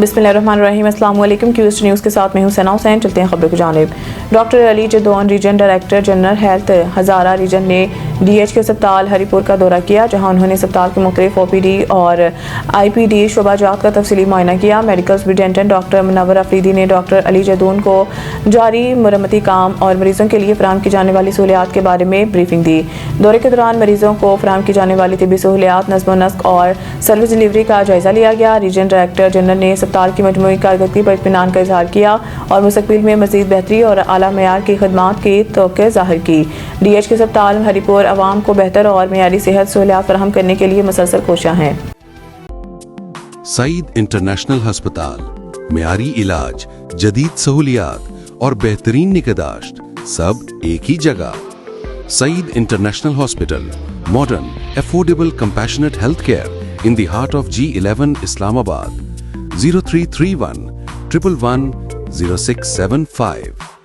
बिस्मिल्लाहिर्रहमानिर्रहीम। अस्सलाम वालेकुम। क्यूस्ट न्यूज़ के साथ मैं हूं सना हुसैन। चलते हैं खबरों की जानिब। Doctor Ali Jadoon region director general health Hazara region ने DH के अस्पताल हरीपुर का दौरा किया, जहां उन्होंने अस्पताल के मुख्तलिफ OPD और IPD शोबाजात का तफसीली मुआयना किया। Medical superintendent doctor Munawar Afridi ने डॉक्टर अली जदौन को जारी मरम्मती काम और मरीजों के लिए फराहम की जाने वाली सहूलियात के बारे में ब्रीफिंग दी। दौरे के दौरान मरीजों को फराहम की जाने वाली तिब्बी सहूलियात, नज़्म व नस्क और सर्विस डिलीवरी का जायजा लिया गया। रीजन डायरेक्टर जनरल ने अस्पताल की मजमूई कारकर्दगी पर इत्मीनान का इजहार किया और मुस्तकबिल में मज़ीद बेहतरी और आला मेयार की खदमात की तवक्को ज़ाहिर की। DH के अस्पताल हरीपुर अवाम को बेहतर और मेयारी सेहत सहूलियात फराहम करने के लिए मुसलसल कोशिश हैं। सईद इंटरनेशनल हस्पताल, मेयारी इलाज, जदीद सहूलियात और बेहतरीन निगहदाश्त सब एक ही जगह। Saeed international hospital, modern, affordable, compassionate health care in the heart of G11 Islamabad. 0331 111 0675